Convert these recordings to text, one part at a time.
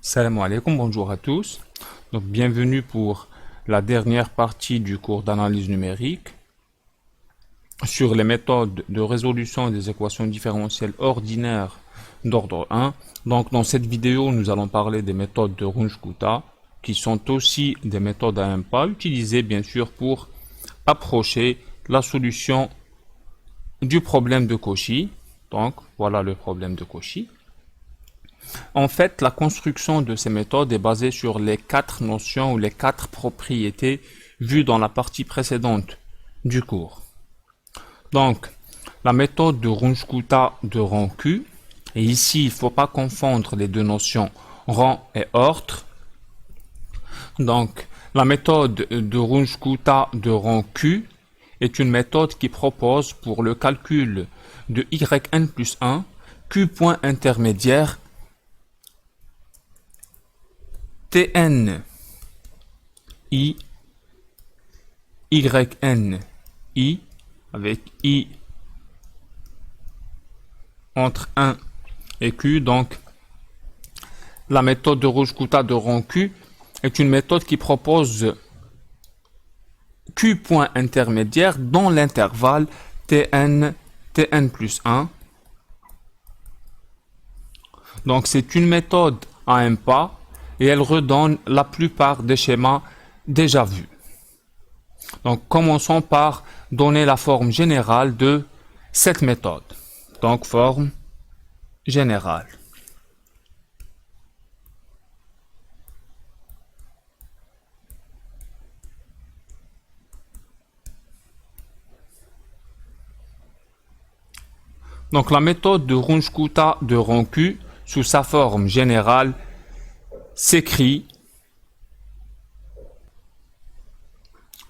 Salam alaikum, bonjour à tous. Donc, bienvenue pour la dernière partie du cours d'analyse numérique sur les méthodes de résolution des équations différentielles ordinaires d'ordre 1. Donc, dans cette vidéo, nous allons parler des méthodes de Runge-Kutta, qui sont aussi des méthodes à un pas, utilisées bien sûr pour approcher la solution du problème de Cauchy. Donc, voilà le problème de Cauchy. En fait, la construction de ces méthodes est basée sur les 4 notions ou les 4 propriétés vues dans la partie précédente du cours. Donc, la méthode de Runge-Kutta de rang Q, et ici, il ne faut pas confondre les deux notions rang et ordre. Donc, la méthode de Runge-Kutta de rang Q est une méthode qui propose pour le calcul de yn plus 1, Q point intermédiaire Tn I Yn I avec I entre 1 et Q. Donc, la méthode de Runge-Kutta de rang Q est une méthode qui propose Q point intermédiaire dans l'intervalle Tn plus 1. Donc, c'est une méthode à un pas et elle redonne la plupart des schémas déjà vus. Donc, commençons par donner la forme générale de cette méthode. Donc, forme générale. Donc, la méthode de Runge-Kutta de rang Q, sous sa forme générale, s'écrit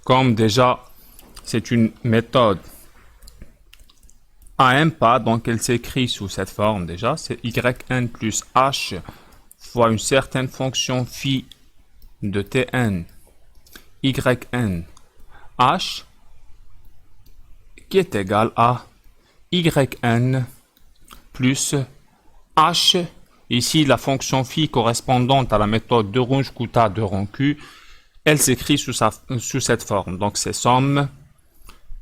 comme déjà, c'est une méthode à un pas, donc elle s'écrit sous cette forme déjà, c'est yn plus h fois une certaine fonction phi de Tn yn h qui est égal à yn plus h. Ici, la fonction phi correspondante à la méthode de Runge-Kutta de rang Q, elle s'écrit sous cette forme. Donc, c'est somme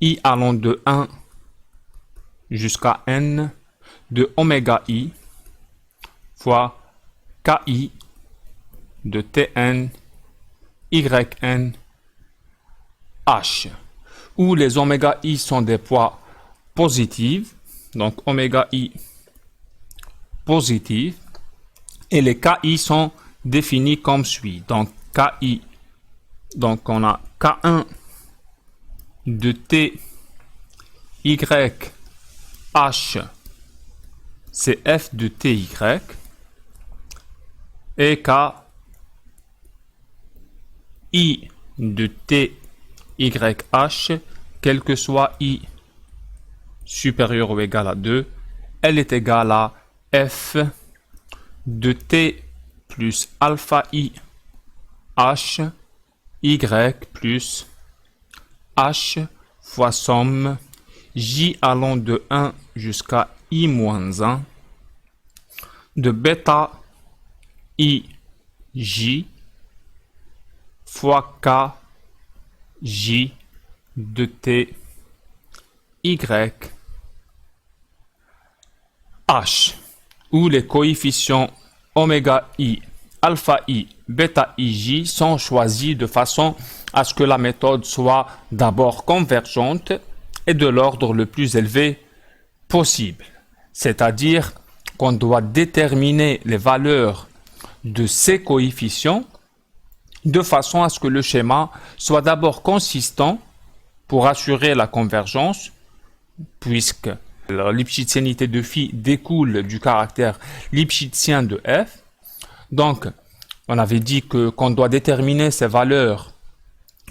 i allant de 1 jusqu'à n de oméga i fois ki de Tn yn h, où les oméga i sont des poids positifs, donc oméga i positif, et les ki sont définis comme suit. Donc ki, donc on a k1 de t y h, c'est f de ty, et k i de t y h, quel que soit i supérieur ou égal à 2, elle est égale à f de t plus alpha i h y plus h fois somme j allant de 1 jusqu'à i moins 1 de bêta i j fois k j de t y h, où les coefficients oméga i, alpha i, bêta ij sont choisis de façon à ce que la méthode soit d'abord convergente et de l'ordre le plus élevé possible. C'est-à-dire qu'on doit déterminer les valeurs de ces coefficients de façon à ce que le schéma soit d'abord consistant pour assurer la convergence, puisque la lipschitzianité de phi découle du caractère lipschitzien de f. Donc, on avait dit qu'on doit déterminer ces valeurs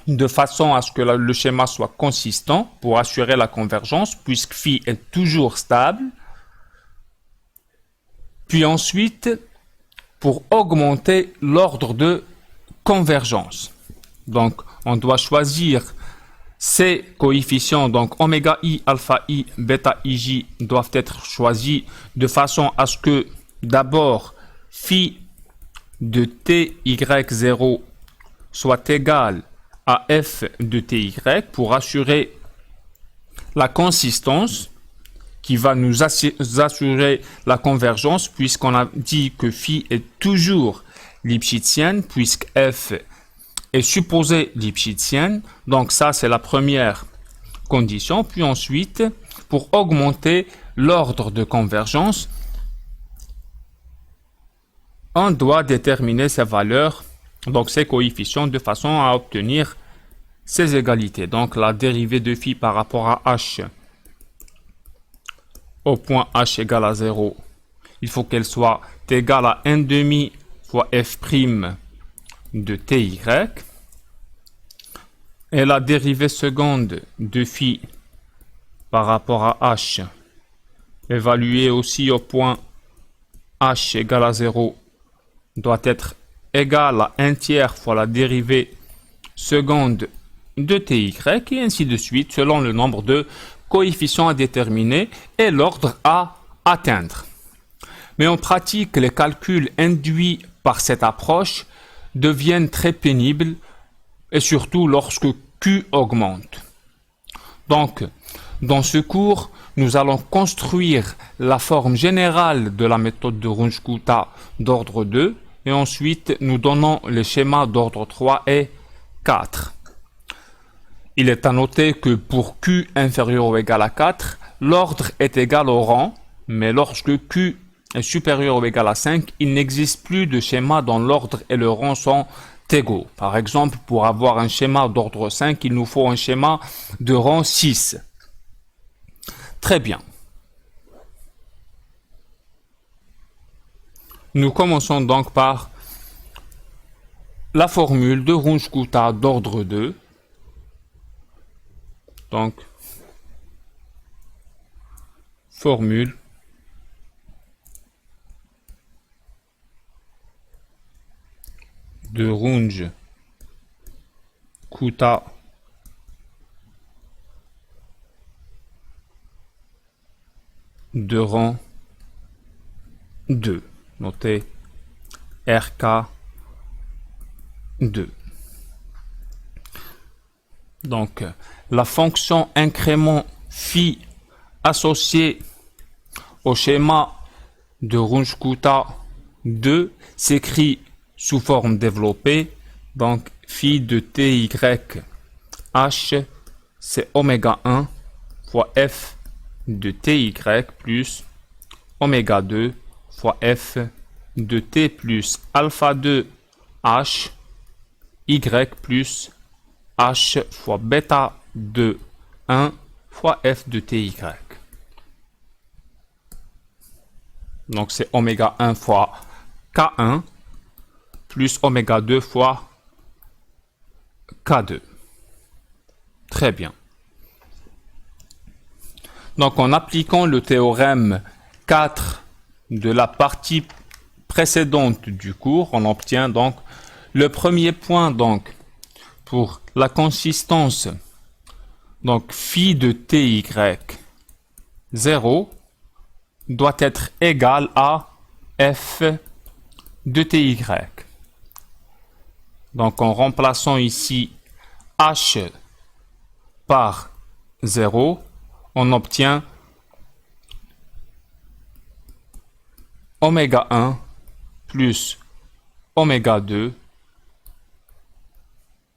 de façon à ce que le schéma soit consistant pour assurer la convergence, puisque phi est toujours stable. Puis ensuite, pour augmenter l'ordre de convergence. Donc, on doit choisir ces coefficients, donc oméga i, alpha i, bêta ij, doivent être choisis de façon à ce que d'abord phi de ty0 soit égal à f de ty pour assurer la consistance qui va nous assurer la convergence puisqu'on a dit que phi est toujours lipschitzienne puisque f est supposée lipschitzienne. Donc ça, c'est la première condition. Puis ensuite, pour augmenter l'ordre de convergence, on doit déterminer ces valeurs, donc ces coefficients, de façon à obtenir ces égalités. Donc la dérivée de phi par rapport à h au point h égale à 0, il faut qu'elle soit égale à 1/2 fois f' de ty. Et la dérivée seconde de phi par rapport à h, évaluée aussi au point h égale à 0, doit être égale à 1/3 fois la dérivée seconde de ty, et ainsi de suite, selon le nombre de coefficients à déterminer et l'ordre à atteindre. Mais en pratique, les calculs induits par cette approche deviennent très pénibles, et surtout lorsque Q augmente. Donc, dans ce cours, nous allons construire la forme générale de la méthode de Runge-Kutta d'ordre 2, et ensuite nous donnons les schémas d'ordre 3 et 4. Il est à noter que pour Q inférieur ou égal à 4, l'ordre est égal au rang, mais lorsque Q est supérieur ou égal à 5, il n'existe plus de schéma dont l'ordre et le rang sont égaux. Par exemple, pour avoir un schéma d'ordre 5, il nous faut un schéma de rang 6. Très bien. Nous commençons donc par la formule de Runge-Kutta d'ordre 2. Donc, formule de Runge-Kutta de rang 2. Notez RK2. Donc, la fonction incrément phi associée au schéma de Runge-Kutta 2 s'écrit sous forme développée. Donc, phi de ty h, c'est oméga 1 fois f de ty plus oméga 2 fois f de t plus alpha 2 h y plus h fois bêta de 1 fois f de ty. Donc c'est oméga 1 fois k1 plus oméga 2 fois k2. Très bien. Donc en appliquant le théorème 4 de la partie précédente du cours, on obtient donc le premier point donc pour la consistance, donc phi de ty 0 doit être égal à f de ty. Donc en remplaçant ici h par 0, on obtient oméga 1 plus oméga 2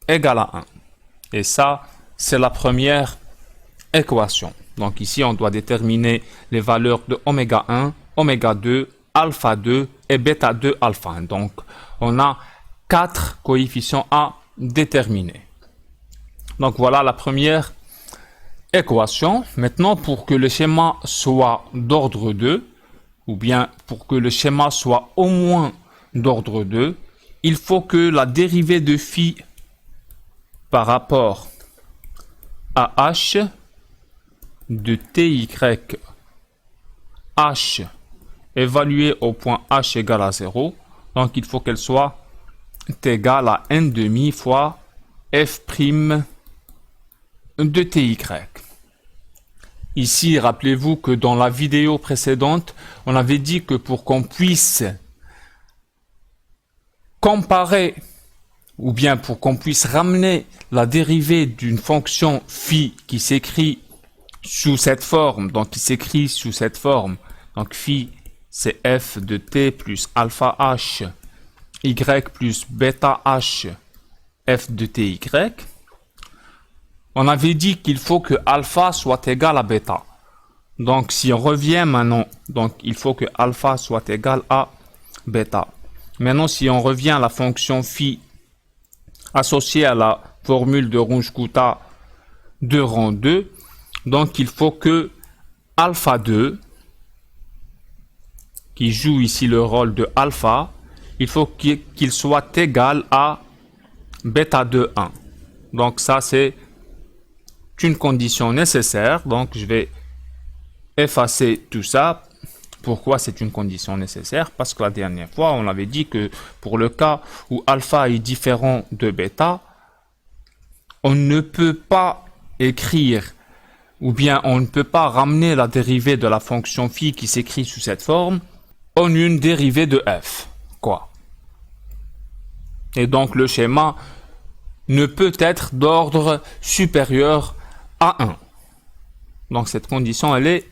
égale à 1. Et ça, c'est la première équation. Donc ici, on doit déterminer les valeurs de oméga 1, oméga 2, alpha 2 et bêta 2 alpha 1. Donc, on a 4 coefficients à déterminer. Donc voilà la première équation. Maintenant, pour que le schéma soit d'ordre 2, ou bien pour que le schéma soit au moins d'ordre 2, il faut que la dérivée de phi par rapport à h de ty h évaluée au point h égale à 0, donc il faut qu'elle soit égale à 1/2 fois f' de ty. Ici, rappelez-vous que dans la vidéo précédente, on avait dit que pour qu'on puisse comparer, ou bien pour qu'on puisse ramener la dérivée d'une fonction phi qui s'écrit sous cette forme, donc qui s'écrit sous cette forme, donc phi c'est f de t plus alpha h, y plus bêta h, f de ty. On avait dit qu'il faut que alpha soit égal à bêta. Donc, si on revient maintenant, donc il faut que alpha soit égal à bêta. Maintenant, si on revient à la fonction phi associée à la formule de Runge-Kutta de rang 2, donc il faut que alpha 2, qui joue ici le rôle de alpha, il faut qu'il soit égal à bêta 2, 1. Donc ça, c'est une condition nécessaire. Donc, je vais effacer tout ça. Pourquoi c'est une condition nécessaire? Parce que la dernière fois, on avait dit que pour le cas où alpha est différent de bêta, on ne peut pas écrire, ou bien on ne peut pas ramener la dérivée de la fonction phi qui s'écrit sous cette forme en une dérivée de f. Quoi? Et donc, le schéma ne peut être d'ordre supérieur à 1. Donc, cette condition, elle est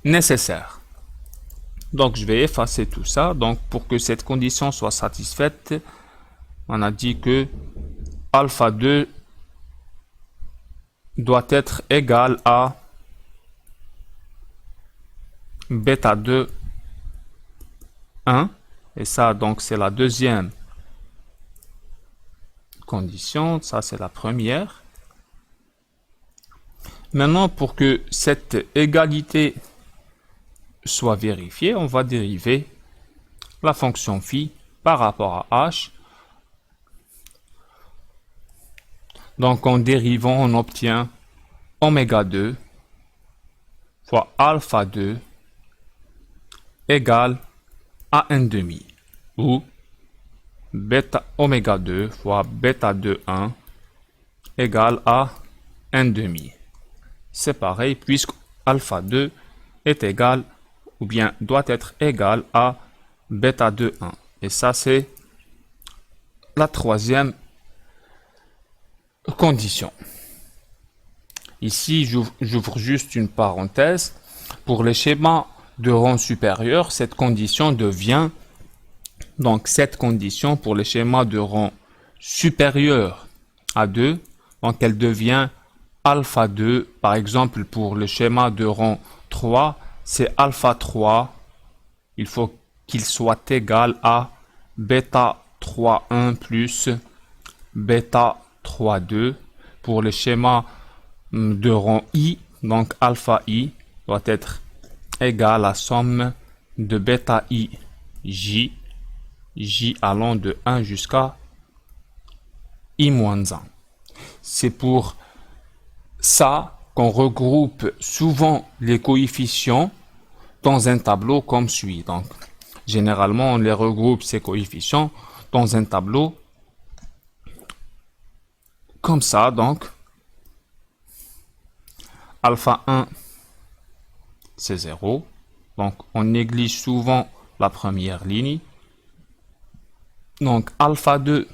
nécessaire. Donc, je vais effacer tout ça. Donc, pour que cette condition soit satisfaite, on a dit que alpha 2 doit être égal à bêta 2, 1. Et ça, donc, c'est la deuxième condition. Ça, c'est la première. Maintenant, pour que cette égalité soit vérifiée, on va dériver la fonction phi par rapport à h. Donc, en dérivant, on obtient oméga 2 fois alpha 2 égale à 1 demi, ou bêta oméga 2 fois bêta 2, 1 égale à 1 demi. C'est pareil puisque alpha 2 est égal, ou bien doit être égal à bêta 2, 1. Et ça, c'est la troisième condition. Ici, j'ouvre juste une parenthèse. Pour les schémas de rang supérieur, cette condition devient, donc cette condition pour les schémas de rang supérieur à 2, donc elle devient alpha 2. Par exemple, pour le schéma de rang 3, c'est alpha 3. Il faut qu'il soit égal à bêta 3, 1 plus bêta 3, 2. Pour le schéma de rang i, donc alpha i doit être égal à la somme de bêta i j, j allant de 1 jusqu'à i-1. C'est pour ça qu'on regroupe souvent les coefficients dans un tableau comme suit. Donc, généralement, on les regroupe, ces coefficients, dans un tableau comme ça. Donc, alpha 1, c'est 0. Donc, on néglige souvent la première ligne. Donc, alpha 2,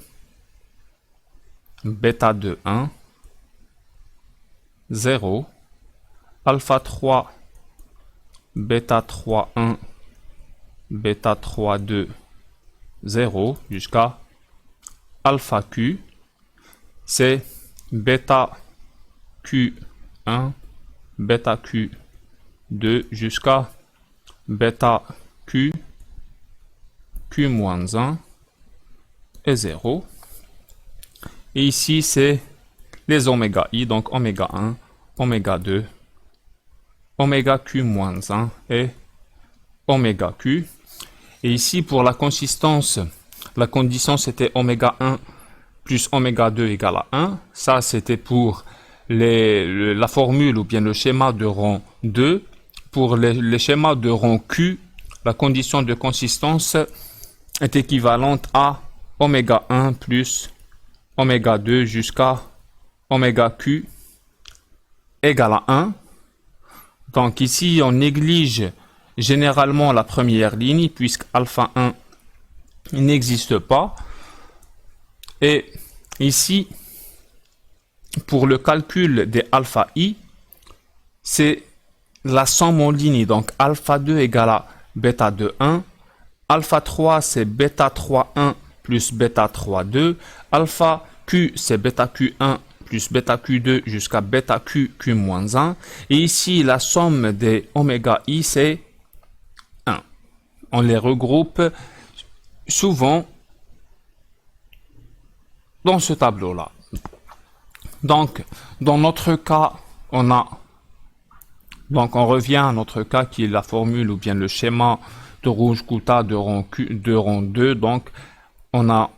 bêta 2, 1, 0. Alpha 3, bêta 3, 1, bêta 3, 2, 0, jusqu'à alpha q, c'est bêta q 1, bêta q 2, jusqu'à bêta q, q-1 et 0. Et ici, c'est les oméga i, donc oméga 1, oméga 2, oméga q-1 et oméga q. Et ici, pour la consistance, la condition, c'était oméga 1 plus oméga 2 égale à 1. Ça, c'était pour la formule ou bien le schéma de rang 2. Pour les schémas de rang q, la condition de consistance est équivalente à oméga 1 plus oméga 2 jusqu'à oméga q égale à 1. Donc ici, on néglige généralement la première ligne puisque alpha 1 n'existe pas. Et ici, pour le calcul des alpha i, c'est la somme en ligne. Donc, alpha 2 égale à bêta 2, 1. Alpha 3, c'est bêta 3, 1 plus bêta 3, 2. Alpha q, c'est bêta q1 plus bêta q2 jusqu'à bêta q1. Et ici, la somme des oméga i, c'est 1. On les regroupe souvent dans ce tableau-là. Donc, dans notre cas, on revient à notre cas qui est la formule ou bien le schéma de Runge-Kutta de rang 2. Donc, on a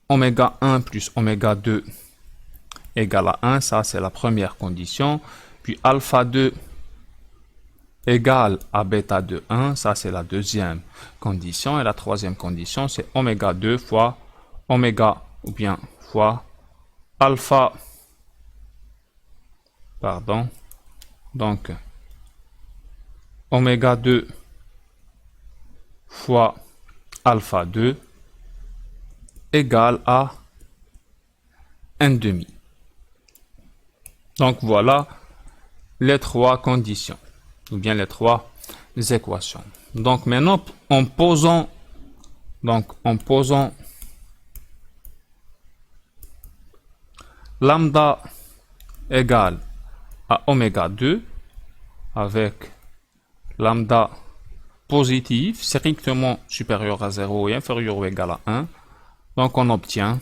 oméga 1 plus oméga 2 égale à 1. Ça, c'est la première condition. Puis, alpha 2 égale à bêta 2, 1. Ça, c'est la deuxième condition. Et la troisième condition, c'est oméga 2 fois oméga ou bien fois alpha, donc oméga 2 fois alpha 2 égale à 1,5. Donc voilà les trois conditions, ou bien les trois équations. Donc maintenant, en posant lambda égale à oméga 2 avec lambda positif strictement supérieur à 0 et inférieur ou égal à 1. Donc on obtient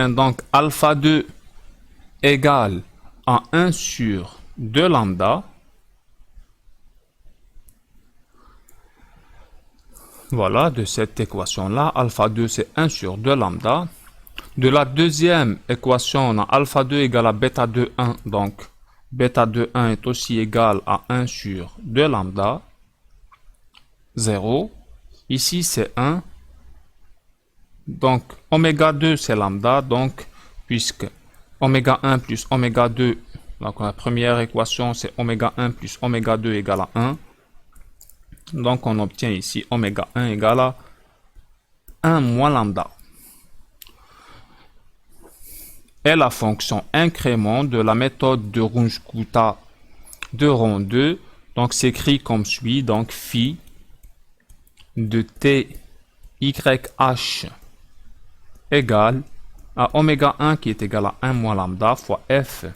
donc alpha 2 égale à 1 sur 2 lambda. Voilà, de cette équation-là, alpha 2 c'est 1 sur 2 lambda. De la deuxième équation, on a alpha 2 égale à bêta 2, 1. Donc, bêta 2, 1 est aussi égal à 1 sur 2 lambda. 0. Ici, c'est 1. Donc, oméga 2, c'est lambda. Donc, puisque oméga 1 plus oméga 2, donc la première équation, c'est oméga 1 plus oméga 2 égale à 1. Donc, on obtient ici oméga 1 égale à 1 moins lambda. Et la fonction incrément de la méthode de Runge-Kutta de rang 2, donc s'écrit comme suit, donc phi de t yh égale à oméga 1 qui est égal à 1 moins lambda fois f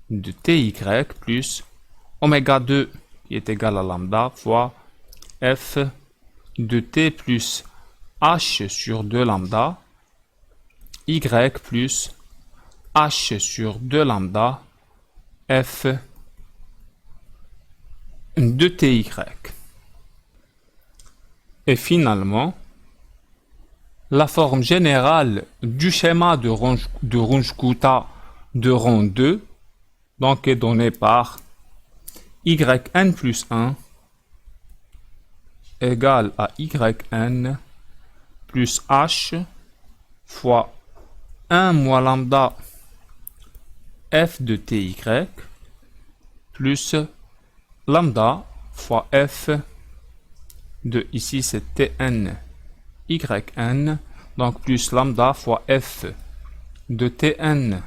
de ty plus oméga 2 qui est égal à lambda fois f de t plus h sur 2 lambda y plus h sur 2 lambda f de ty. Et finalement, la forme générale du schéma de Runge-Kutta de rang 2 donc est donnée par yn plus 1 égale à yn plus h fois 1 moins lambda f de ty plus lambda fois f de ici c'est tn yn, donc plus lambda fois f de tn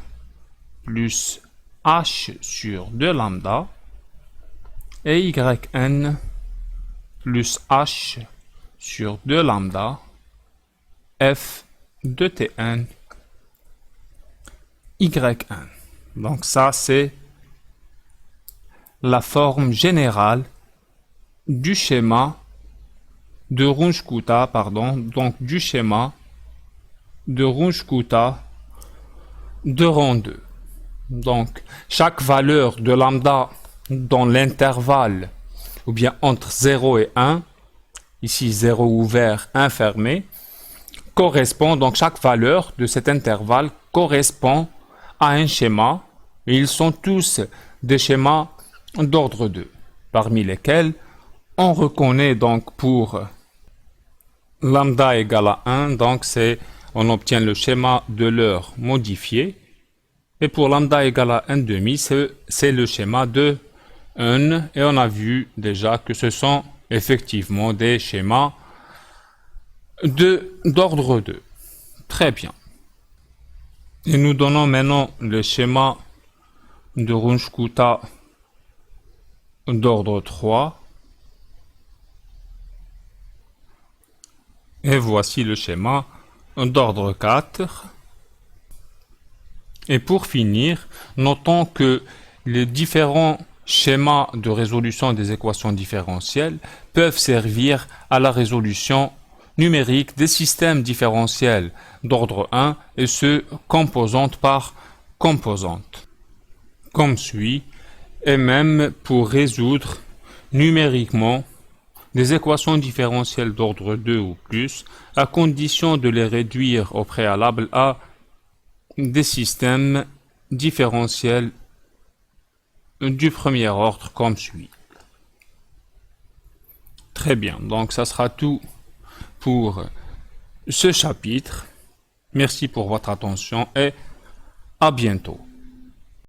plus h sur 2 lambda et yn plus h sur 2 lambda f de tn yn. Donc ça c'est la forme générale du schéma de Runge-Kutta, donc du schéma de Runge-Kutta de rang 2. Donc, chaque valeur de lambda dans l'intervalle, ou bien entre 0 et 1, ici 0 ouvert, 1 fermé, correspond, donc chaque valeur de cet intervalle correspond à un schéma, et ils sont tous des schémas d'ordre 2, parmi lesquels on reconnaît donc pour lambda égale à 1, donc on obtient le schéma de l'heure modifié, Et pour lambda égale à 1 demi, c'est le schéma de 1. Et on a vu déjà que ce sont effectivement des schémas d'ordre 2. Très bien. Et nous donnons maintenant le schéma de Runge-Kutta d'ordre 3. Et voici le schéma d'ordre 4. Et pour finir, notons que les différents schémas de résolution des équations différentielles peuvent servir à la résolution numérique des systèmes différentiels d'ordre 1 et ce, composante par composante, comme suit, et même pour résoudre numériquement des équations différentielles d'ordre 2 ou plus, à condition de les réduire au préalable à des systèmes différentiels du premier ordre comme suit. Très bien, donc ça sera tout pour ce chapitre. Merci pour votre attention et à bientôt.